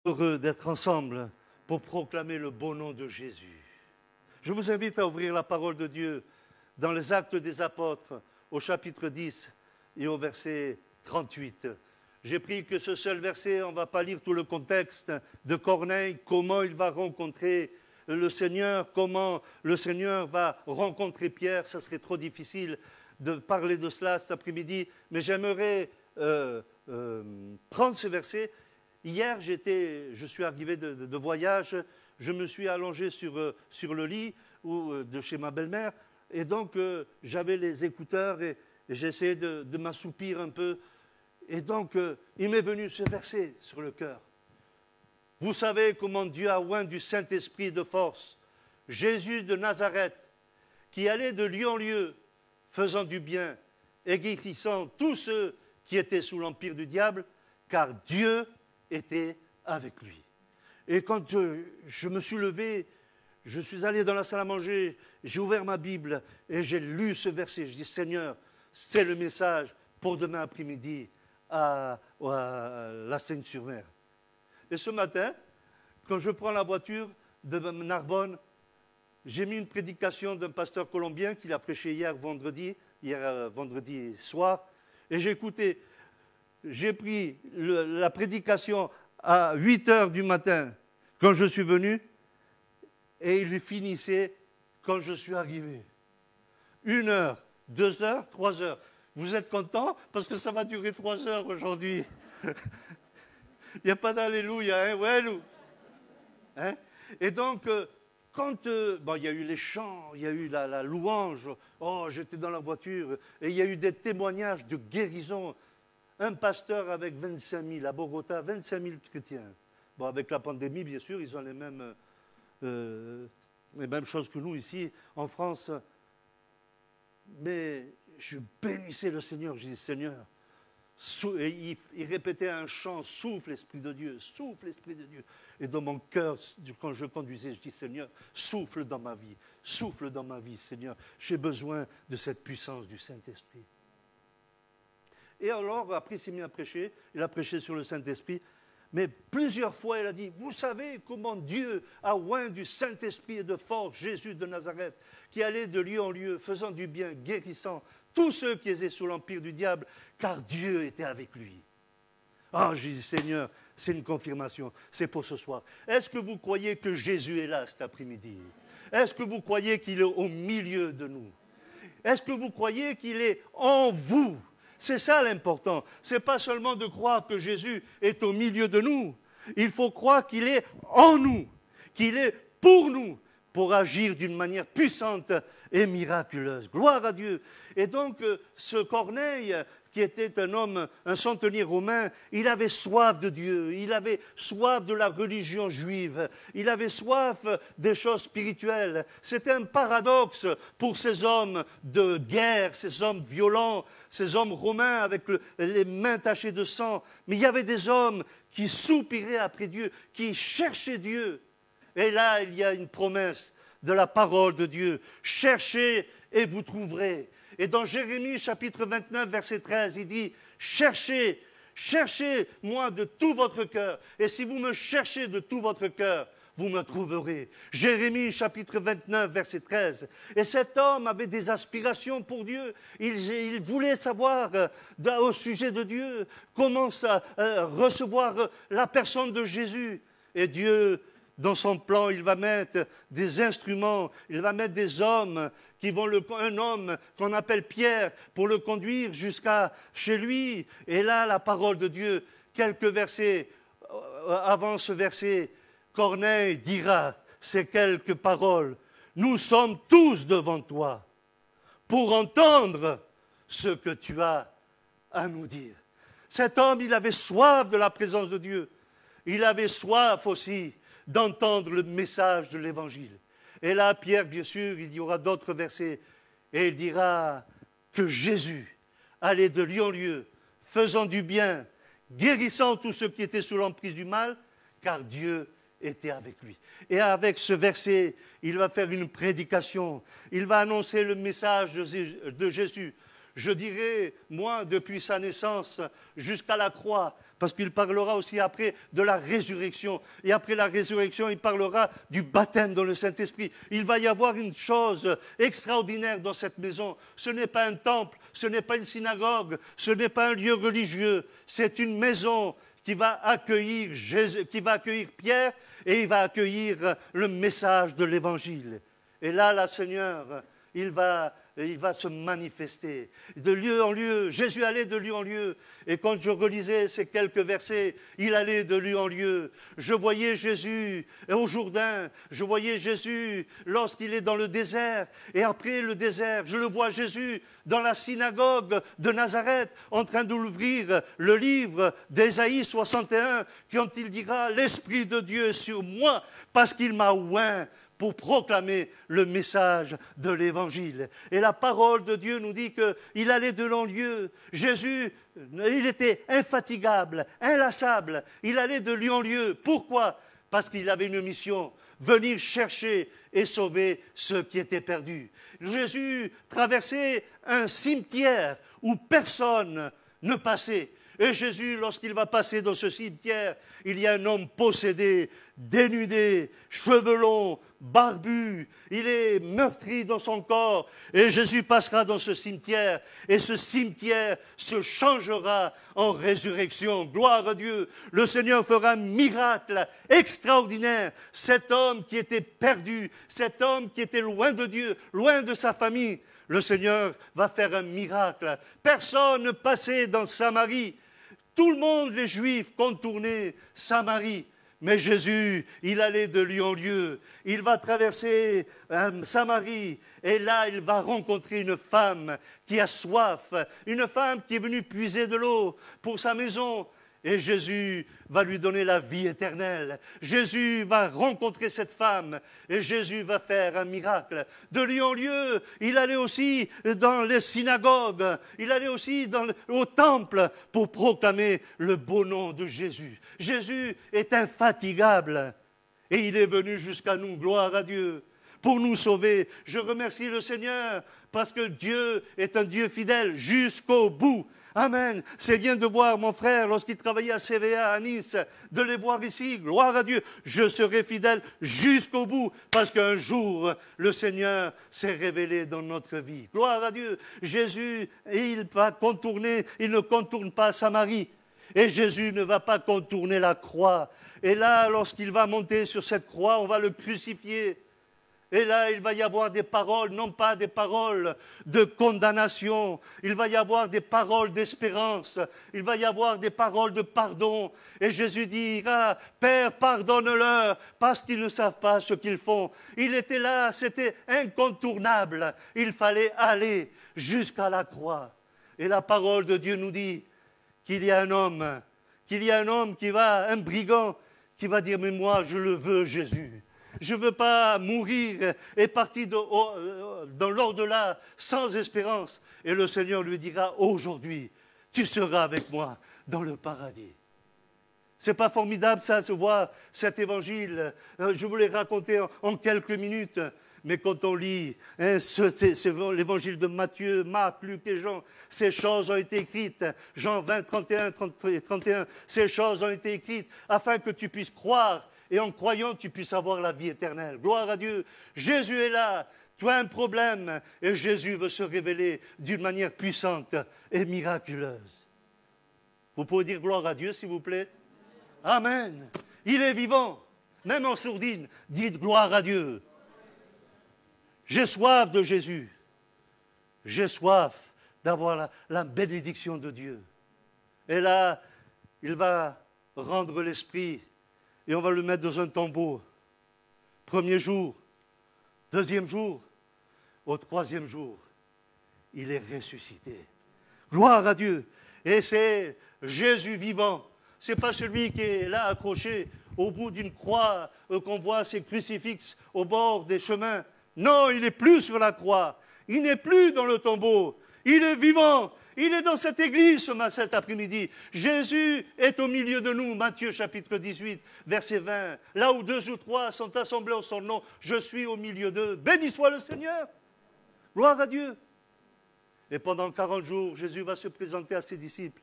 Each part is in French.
Heureux d'être ensemble pour proclamer le beau nom de Jésus. Je vous invite à ouvrir la parole de Dieu dans les Actes des Apôtres au chapitre 10 et au verset 38. J'ai pris que ce seul verset, on ne va pas lire tout le contexte de Corneille, comment il va rencontrer le Seigneur, comment le Seigneur va rencontrer Pierre. Ça serait trop difficile de parler de cela cet après-midi, mais j'aimerais prendre ce verset. Hier, je suis arrivé de voyage, je me suis allongé sur le lit de chez ma belle-mère, et donc j'avais les écouteurs et j'essayais de m'assoupir un peu. Et donc, il m'est venu ce verset sur le cœur. Vous savez comment Dieu a oint du Saint-Esprit et de force Jésus de Nazareth, qui allait de lieu en lieu, faisant du bien et guérissant tous ceux qui étaient sous l'empire du diable, car Dieu était avec lui. Et quand je me suis levé, je suis allé dans la salle à manger, j'ai ouvert ma Bible et j'ai lu ce verset. Je dis, Seigneur, c'est le message pour demain après-midi à la Seine-sur-Mer. Et ce matin, quand je prends la voiture de Narbonne, j'ai mis une prédication d'un pasteur colombien qui l'a prêché hier vendredi soir, et j'ai écouté. J'ai pris la prédication à 8 heures du matin quand je suis venu, et il finissait quand je suis arrivé. 1 heure, 2 heures, 3 heures. Vous êtes contents? Parce que ça va durer 3 heures aujourd'hui. Il n'y a pas d'alléluia, hein? Ouais, Lou. Hein? Et donc, quand il y a eu les chants, il y a eu la louange, oh, j'étais dans la voiture, et il y a eu des témoignages de guérison. Un pasteur avec 25 000, à Bogota, 25 000 chrétiens. Bon, avec la pandémie, bien sûr, ils ont les mêmes choses que nous ici, en France. Mais je bénissais le Seigneur, je disais, Seigneur, et il répétait un chant, souffle l'Esprit de Dieu, souffle l'Esprit de Dieu. Et dans mon cœur, quand je conduisais, je dis, Seigneur, souffle dans ma vie, Seigneur. J'ai besoin de cette puissance du Saint-Esprit. Et alors, après, il s'est mis à prêcher, il a prêché sur le Saint-Esprit, mais plusieurs fois, il a dit, vous savez comment Dieu a oint du Saint-Esprit et de force Jésus de Nazareth, qui allait de lieu en lieu, faisant du bien, guérissant tous ceux qui étaient sous l'empire du diable, car Dieu était avec lui. Ah, j'ai dit, Seigneur, c'est une confirmation, c'est pour ce soir. Est-ce que vous croyez que Jésus est là cet après-midi? Est-ce que vous croyez qu'il est au milieu de nous? Est-ce que vous croyez qu'il est en vous? C'est ça l'important. Ce n'est pas seulement de croire que Jésus est au milieu de nous. Il faut croire qu'il est en nous, qu'il est pour nous, pour agir d'une manière puissante et miraculeuse. Gloire à Dieu. Et donc, ce Corneille, qui était un homme, un centenier romain, il avait soif de Dieu, il avait soif de la religion juive, il avait soif des choses spirituelles. C'était un paradoxe pour ces hommes de guerre, ces hommes violents, ces hommes romains avec les mains tachées de sang. Mais il y avait des hommes qui soupiraient après Dieu, qui cherchaient Dieu. Et là, il y a une promesse de la parole de Dieu. Cherchez et vous trouverez. Et dans Jérémie chapitre 29, verset 13, il dit, cherchez, cherchez-moi de tout votre cœur. Et si vous me cherchez de tout votre cœur, vous me trouverez. Jérémie chapitre 29, verset 13. Et cet homme avait des aspirations pour Dieu. Il voulait savoir au sujet de Dieu, comment recevoir la personne de Jésus. Et Dieu, dans son plan, il va mettre des instruments, il va mettre des hommes un homme qu'on appelle Pierre pour le conduire jusqu'à chez lui. Et là, la parole de Dieu, quelques versets avant ce verset, Corneille dira ces quelques paroles. Nous sommes tous devant toi pour entendre ce que tu as à nous dire. Cet homme, il avait soif de la présence de Dieu. Il avait soif aussi d'entendre le message de l'Évangile. Et là, Pierre, bien sûr, il y aura d'autres versets, et il dira que Jésus allait de lieu en lieu, faisant du bien, guérissant tous ceux qui étaient sous l'emprise du mal, car Dieu était avec lui. Et avec ce verset, il va faire une prédication, il va annoncer le message de Jésus. Je dirais, moi, depuis sa naissance jusqu'à la croix, parce qu'il parlera aussi après de la résurrection. Et après la résurrection, il parlera du baptême dans le Saint-Esprit. Il va y avoir une chose extraordinaire dans cette maison. Ce n'est pas un temple, ce n'est pas une synagogue, ce n'est pas un lieu religieux. C'est une maison qui va accueillir Jésus, qui va accueillir Pierre, et il va accueillir le message de l'Évangile. Et là, le Seigneur, il va se manifester. De lieu en lieu, Jésus allait de lieu en lieu. Et quand je relisais ces quelques versets, il allait de lieu en lieu. Je voyais Jésus au Jourdain, je voyais Jésus lorsqu'il est dans le désert. Et après le désert, je le vois Jésus dans la synagogue de Nazareth, en train d'ouvrir le livre d'Ésaïe 61, quand il dira « L'Esprit de Dieu est sur moi, parce qu'il m'a oint » pour proclamer le message de l'Évangile. Et la parole de Dieu nous dit qu'il allait de lieu en lieu. Jésus, il était infatigable, inlassable. Il allait de lieu en lieu. Pourquoi? Parce qu'il avait une mission, venir chercher et sauver ceux qui étaient perdus. Jésus traversait un cimetière où personne ne passait. Et Jésus, lorsqu'il va passer dans ce cimetière, il y a un homme possédé, dénudé, cheveux longs, barbu, il est meurtri dans son corps. Et Jésus passera dans ce cimetière, et ce cimetière se changera en résurrection. Gloire à Dieu. Le Seigneur fera un miracle extraordinaire. Cet homme qui était perdu, cet homme qui était loin de Dieu, loin de sa famille, le Seigneur va faire un miracle. Personne ne passait dans Samarie. Tout le monde, les Juifs, contournaient Samarie. Mais Jésus, il allait de lieu en lieu. Il va traverser Samarie. Et là, il va rencontrer une femme qui a soif. Une femme qui est venue puiser de l'eau pour sa maison. Et Jésus va lui donner la vie éternelle. Jésus va rencontrer cette femme et Jésus va faire un miracle. De lieu en lieu, il allait aussi dans les synagogues, il allait aussi au temple pour proclamer le beau nom de Jésus. Jésus est infatigable et il est venu jusqu'à nous, gloire à Dieu, pour nous sauver. Je remercie le Seigneur parce que Dieu est un Dieu fidèle jusqu'au bout. Amen. C'est bien de voir mon frère, lorsqu'il travaillait à CVA à Nice, de les voir ici. Gloire à Dieu. Je serai fidèle jusqu'au bout parce qu'un jour, le Seigneur s'est révélé dans notre vie. Gloire à Dieu. Jésus, il va contourner, il ne contourne pas Samarie. Et Jésus ne va pas contourner la croix. Et là, lorsqu'il va monter sur cette croix, on va le crucifier. Et là, il va y avoir des paroles, non pas des paroles de condamnation, il va y avoir des paroles d'espérance, il va y avoir des paroles de pardon. Et Jésus dira, Père, pardonne-leur, parce qu'ils ne savent pas ce qu'ils font. Il était là, c'était incontournable, il fallait aller jusqu'à la croix. Et la parole de Dieu nous dit qu'il y a un homme un brigand, qui va dire, mais moi, je le veux, Jésus. Je ne veux pas mourir et partir dans l'au-delà sans espérance. Et le Seigneur lui dira, aujourd'hui, tu seras avec moi dans le paradis. C'est pas formidable ça, se voir cet évangile. Je vous l'ai raconté en quelques minutes. Mais quand on lit l'évangile de Matthieu, Marc, Luc et Jean, ces choses ont été écrites. Jean 20, 31, 31, ces choses ont été écrites afin que tu puisses croire et en croyant, tu puisses avoir la vie éternelle. Gloire à Dieu. Jésus est là. Tu as un problème et Jésus veut se révéler d'une manière puissante et miraculeuse. Vous pouvez dire gloire à Dieu, s'il vous plaît? Amen. Il est vivant. Même en sourdine, dites gloire à Dieu. J'ai soif de Jésus. J'ai soif d'avoir la bénédiction de Dieu. Et là, il va rendre l'esprit et on va le mettre dans un tombeau. Premier jour, deuxième jour, au troisième jour, il est ressuscité. Gloire à Dieu. Et c'est Jésus vivant. Ce n'est pas celui qui est là accroché au bout d'une croix, qu'on voit ses crucifixes au bord des chemins. Non, il n'est plus sur la croix. Il n'est plus dans le tombeau. Il est vivant. Il est dans cette église cet après-midi. Jésus est au milieu de nous. Matthieu chapitre 18, verset 20. Là où 2 ou 3 sont assemblés en son nom, je suis au milieu d'eux. Béni soit le Seigneur. Gloire à Dieu. Et pendant 40 jours, Jésus va se présenter à ses disciples.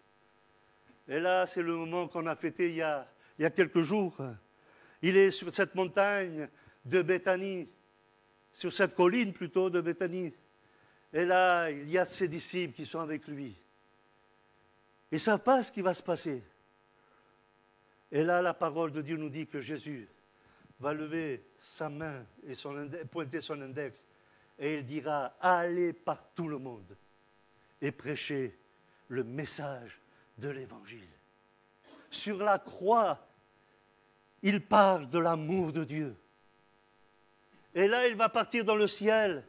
Et là, c'est le moment qu'on a fêté il y a quelques jours. Il est sur cette montagne de Béthanie, sur cette colline plutôt de Béthanie. Et là, il y a ses disciples qui sont avec lui. Ils ne savent pas ce qui va se passer. Et là, la parole de Dieu nous dit que Jésus va lever sa main et pointer son index. Et il dira, allez par tout le monde et prêchez le message de l'Évangile. Sur la croix, il parle de l'amour de Dieu. Et là, il va partir dans le ciel.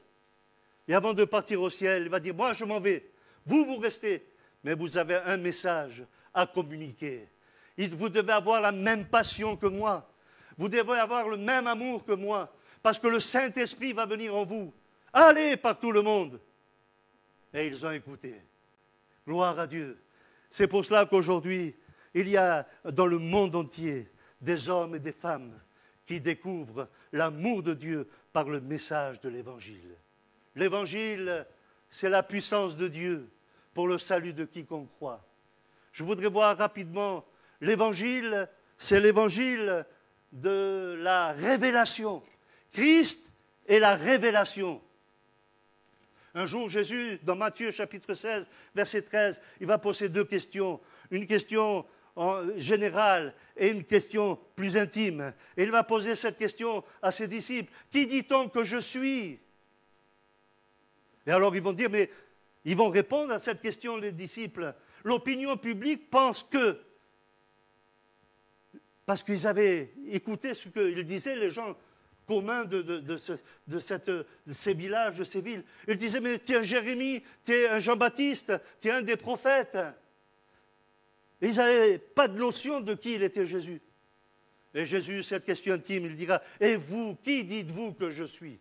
Et avant de partir au ciel, il va dire, moi je m'en vais, vous restez, mais vous avez un message à communiquer. Vous devez avoir la même passion que moi. Vous devez avoir le même amour que moi, parce que le Saint-Esprit va venir en vous. Allez par tout le monde. Et ils ont écouté. Gloire à Dieu. C'est pour cela qu'aujourd'hui, il y a dans le monde entier des hommes et des femmes qui découvrent l'amour de Dieu par le message de l'Évangile. L'Évangile, c'est la puissance de Dieu pour le salut de quiconque croit. Je voudrais voir rapidement l'Évangile, c'est l'Évangile de la révélation. Christ est la révélation. Un jour, Jésus, dans Matthieu chapitre 16, verset 13, il va poser deux questions. Une question générale et une question plus intime. Et il va poser cette question à ses disciples. Qui dit-on que je suis? Et alors ils vont dire, mais ils vont répondre à cette question, les disciples. L'opinion publique pense que, parce qu'ils avaient écouté ce qu'ils disaient, les gens communs de ces villages, de ces villes. Ils disaient, mais tu es un Jérémie, tu es un Jean-Baptiste, tu es un des prophètes. Et ils n'avaient pas de notion de qui il était Jésus. Et Jésus, cette question intime, il dira, et vous, qui dites-vous que je suis?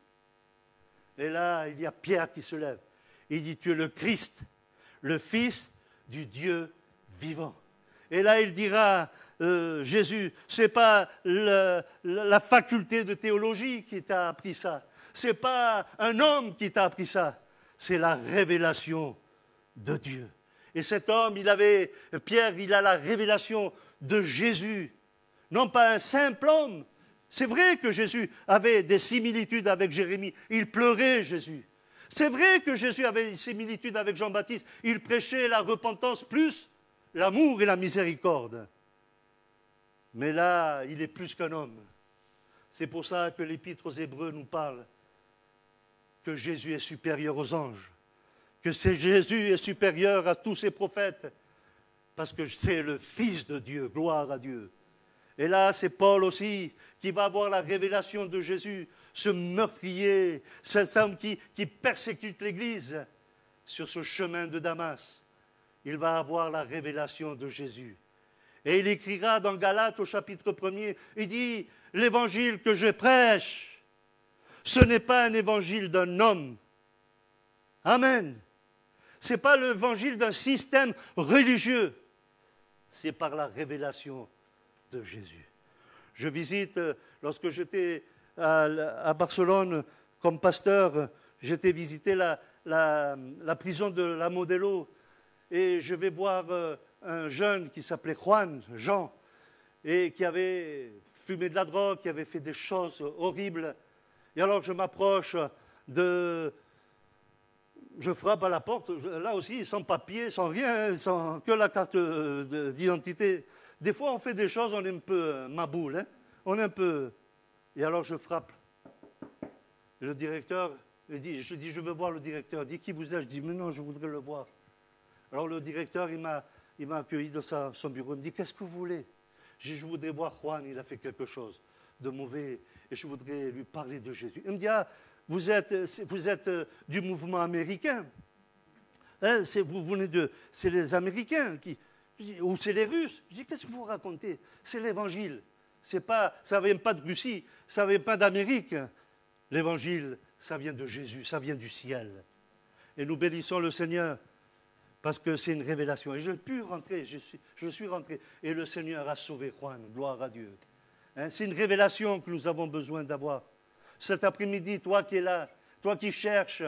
Et là, il y a Pierre qui se lève. Il dit, tu es le Christ, le Fils du Dieu vivant. Et là, il dira, Jésus, ce n'est pas la faculté de théologie qui t'a appris ça. Ce n'est pas un homme qui t'a appris ça. C'est la révélation de Dieu. Et cet homme, Pierre, il a la révélation de Jésus. Non pas un simple homme. C'est vrai que Jésus avait des similitudes avec Jérémie. Il pleurait, Jésus. C'est vrai que Jésus avait des similitudes avec Jean-Baptiste. Il prêchait la repentance plus l'amour et la miséricorde. Mais là, il est plus qu'un homme. C'est pour ça que l'Épître aux Hébreux nous parle que Jésus est supérieur aux anges, que Jésus est supérieur à tous ses prophètes, parce que c'est le Fils de Dieu, gloire à Dieu. Et là, c'est Paul aussi qui va avoir la révélation de Jésus, ce meurtrier, cet homme qui persécute l'Église sur ce chemin de Damas. Il va avoir la révélation de Jésus. Et il écrira dans Galates au chapitre 1er, il dit, l'évangile que je prêche, ce n'est pas un évangile d'un homme. Amen. Ce n'est pas l'évangile d'un système religieux. C'est par la révélation de Jésus. Je visite, lorsque j'étais à Barcelone comme pasteur, j'étais visiter la prison de la Modelo et je vais voir un jeune qui s'appelait Jean, et qui avait fumé de la drogue, qui avait fait des choses horribles. Et alors je m'approche je frappe à la porte, là aussi, sans papier, sans rien, sans que la carte d'identité. Des fois, on fait des choses, on est un peu maboule, hein? On est un peu... Et alors, je frappe. Et le directeur, je dis, je veux voir le directeur. Il dit, qui vous êtes? Je dis, mais non, je voudrais le voir. Alors, le directeur, il m'a accueilli dans son bureau. Il me dit, qu'est-ce que vous voulez? Je dis, je voudrais voir Juan, il a fait quelque chose de mauvais, et je voudrais lui parler de Jésus. Il me dit, ah, vous êtes du mouvement américain. Hein, c'est les Américains ou c'est les Russes. Je dis, qu'est-ce que vous racontez? C'est l'Évangile. Ça ne vient pas de Russie, ça ne vient pas d'Amérique. L'Évangile, ça vient de Jésus, ça vient du ciel. Et nous bénissons le Seigneur parce que c'est une révélation. Et je suis rentré. Et le Seigneur a sauvé Juan. Gloire à Dieu. Hein, c'est une révélation que nous avons besoin d'avoir. Cet après-midi, toi qui es là, toi qui cherches,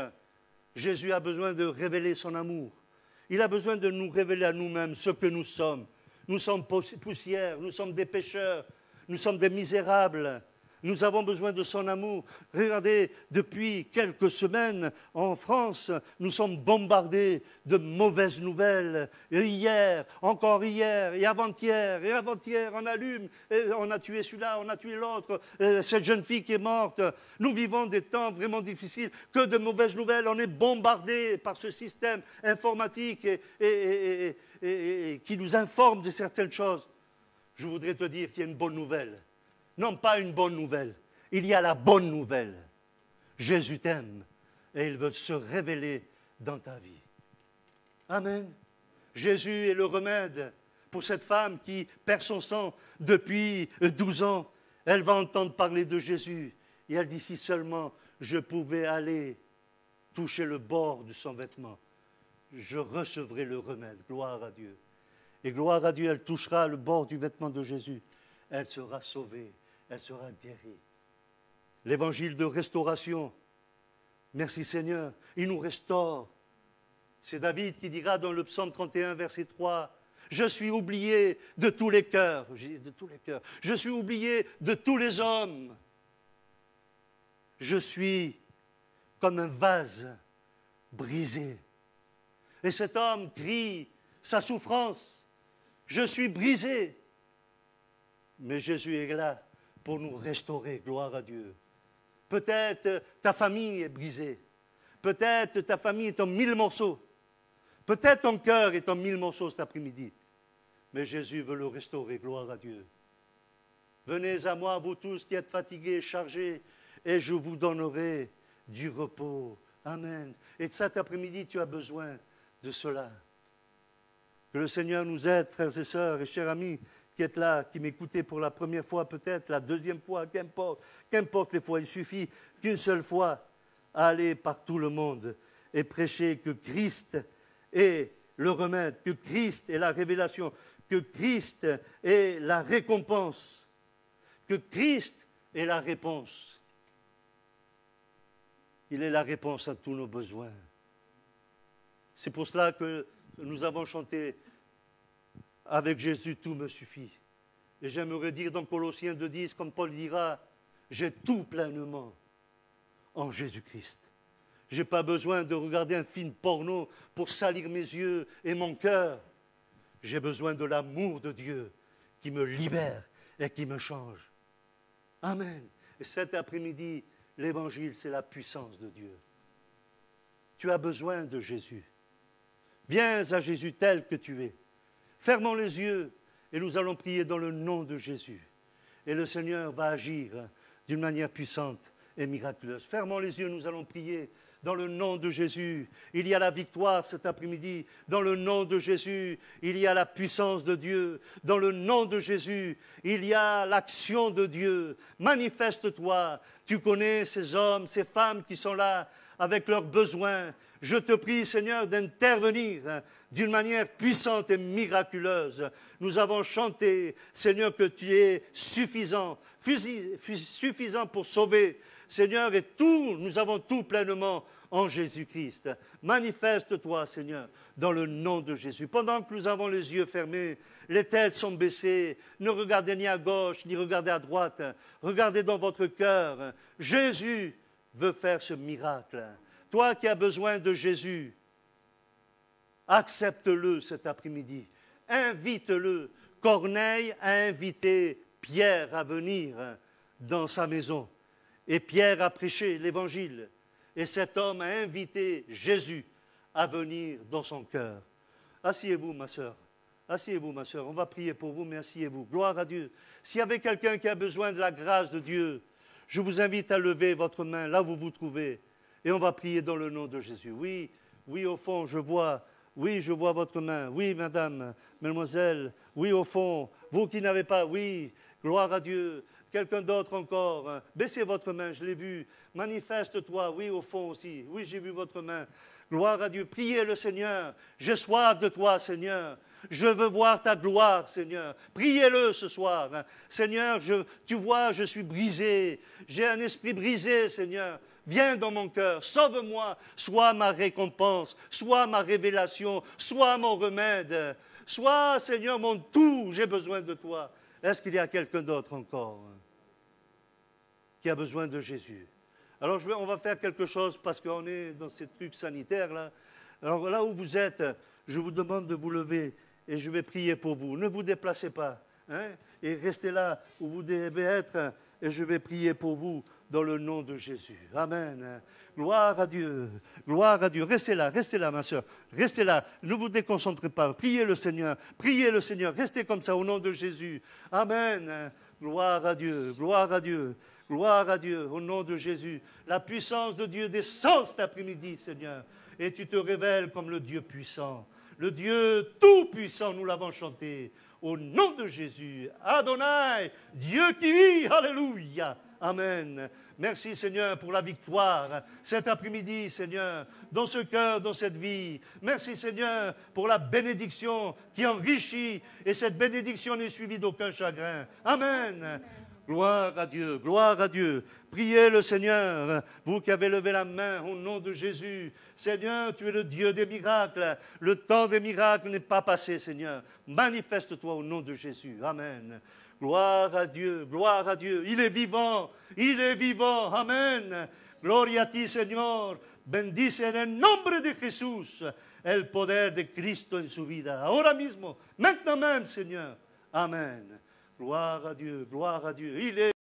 Jésus a besoin de révéler son amour. Il a besoin de nous révéler à nous-mêmes ce que nous sommes. Nous sommes poussière, nous sommes des pécheurs, nous sommes des misérables. Nous avons besoin de son amour. Regardez, depuis quelques semaines, en France, nous sommes bombardés de mauvaises nouvelles. Et hier, encore hier, et avant-hier, on allume, et on a tué celui-là, on a tué l'autre, cette jeune fille qui est morte. Nous vivons des temps vraiment difficiles, que de mauvaises nouvelles. On est bombardés par ce système informatique et qui nous informe de certaines choses. Je voudrais te dire qu'il y a une bonne nouvelle. Non, pas une bonne nouvelle. Il y a la bonne nouvelle. Jésus t'aime et il veut se révéler dans ta vie. Amen. Jésus est le remède pour cette femme qui perd son sang depuis 12 ans. Elle va entendre parler de Jésus. Et elle dit, si seulement je pouvais aller toucher le bord de son vêtement, je recevrai le remède. Gloire à Dieu. Et gloire à Dieu, elle touchera le bord du vêtement de Jésus. Elle sera sauvée. Elle sera guérie. L'évangile de restauration. Merci Seigneur, il nous restaure. C'est David qui dira dans le psaume 31, verset 3, « Je suis oublié de tous les cœurs. » De tous les cœurs. « Je suis oublié de tous les hommes. Je suis comme un vase brisé. » Et cet homme crie sa souffrance. « Je suis brisé. » Mais Jésus est là pour nous restaurer, gloire à Dieu. Peut-être ta famille est brisée. Peut-être ta famille est en 1000 morceaux. Peut-être ton cœur est en 1000 morceaux cet après-midi. Mais Jésus veut le restaurer, gloire à Dieu. Venez à moi, vous tous qui êtes fatigués, chargés, et je vous donnerai du repos. Amen. Et cet après-midi, tu as besoin de cela. Que le Seigneur nous aide, frères et sœurs et chers amis, qui êtes là, qui m'écoutez pour la première fois, peut-être la deuxième fois, qu'importe les fois, il suffit qu'une seule fois, aller par tout le monde et prêcher que Christ est le remède, que Christ est la révélation, que Christ est la récompense, que Christ est la réponse. Il est la réponse à tous nos besoins. C'est pour cela que nous avons chanté « Avec Jésus, tout me suffit ». Et j'aimerais dire dans Colossiens 2,10, comme Paul dira, « J'ai tout pleinement en Jésus-Christ ». Je n'ai pas besoin de regarder un film porno pour salir mes yeux et mon cœur. J'ai besoin de l'amour de Dieu qui me libère et qui me change. Amen. Et cet après-midi, l'Évangile, c'est la puissance de Dieu. Tu as besoin de Jésus. Viens à Jésus tel que tu es. Fermons les yeux et nous allons prier dans le nom de Jésus. Et le Seigneur va agir d'une manière puissante et miraculeuse. Fermons les yeux, nous allons prier dans le nom de Jésus. Il y a la victoire cet après-midi. Dans le nom de Jésus, il y a la puissance de Dieu. Dans le nom de Jésus, il y a l'action de Dieu. Manifeste-toi. Tu connais ces hommes, ces femmes qui sont là avec leurs besoins. Je te prie, Seigneur, d'intervenir d'une manière puissante et miraculeuse. Nous avons chanté, Seigneur, que tu es suffisant, suffisant pour sauver. Seigneur, et tout, nous avons tout pleinement en Jésus-Christ. Manifeste-toi, Seigneur, dans le nom de Jésus. Pendant que nous avons les yeux fermés, les têtes sont baissées, ne regardez ni à gauche, ni regardez à droite. Regardez dans votre cœur. Jésus veut faire ce miracle. Toi qui as besoin de Jésus, accepte-le cet après-midi. Invite-le. Corneille a invité Pierre à venir dans sa maison. Et Pierre a prêché l'Évangile. Et cet homme a invité Jésus à venir dans son cœur. Asseyez-vous, ma sœur. Asseyez-vous, ma sœur. On va prier pour vous, mais asseyez-vous. Gloire à Dieu. S'il y avait quelqu'un qui a besoin de la grâce de Dieu, je vous invite à lever votre main là où vous vous trouvez. Et on va prier dans le nom de Jésus. Oui, oui, au fond, je vois votre main. Oui, madame, mademoiselle. Oui, au fond. Vous qui n'avez pas, oui, gloire à Dieu. Quelqu'un d'autre encore. Baissez votre main, je l'ai vu. Manifeste-toi, oui, au fond aussi. Oui, j'ai vu votre main. Gloire à Dieu. Priez le Seigneur. J'ai soif de toi, Seigneur. Je veux voir ta gloire, Seigneur. Priez-le ce soir. Seigneur, tu vois, je suis brisé. J'ai un esprit brisé, Seigneur. Viens dans mon cœur, sauve-moi, sois ma récompense, sois ma révélation, sois mon remède. Sois, Seigneur, mon tout, j'ai besoin de toi. Est-ce qu'il y a quelqu'un d'autre encore qui a besoin de Jésus? Alors on va faire quelque chose parce qu'on est dans ces trucs sanitaires là. Alors là où vous êtes, je vous demande de vous lever et je vais prier pour vous. Ne vous déplacez pas, hein, et restez là où vous devez être et je vais prier pour vous dans le nom de Jésus. Amen. Gloire à Dieu. Gloire à Dieu. Restez là, ma soeur. Restez là. Ne vous déconcentrez pas. Priez le Seigneur. Priez le Seigneur. Restez comme ça au nom de Jésus. Amen. Gloire à Dieu. Gloire à Dieu. Gloire à Dieu. Au nom de Jésus. La puissance de Dieu descend cet après-midi, Seigneur. Et tu te révèles comme le Dieu puissant. Le Dieu tout-puissant, nous l'avons chanté. Au nom de Jésus. Adonai, Dieu qui vit. Alléluia. Amen. Merci Seigneur pour la victoire cet après-midi, Seigneur, dans ce cœur, dans cette vie. Merci Seigneur pour la bénédiction qui enrichit et cette bénédiction n'est suivie d'aucun chagrin. Amen. Gloire à Dieu, gloire à Dieu. Priez le Seigneur, vous qui avez levé la main au nom de Jésus. Seigneur, tu es le Dieu des miracles. Le temps des miracles n'est pas passé, Seigneur. Manifeste-toi au nom de Jésus. Amen. Gloire à Dieu, gloire à Dieu. Il est vivant, il est vivant. Amen. Gloria a ti, Señor. Bendice en el nombre de Jesús el poder de Cristo en su vida. Ahora mismo, maintenant même, Seigneur. Amen. Gloire à Dieu, gloire à Dieu. Il est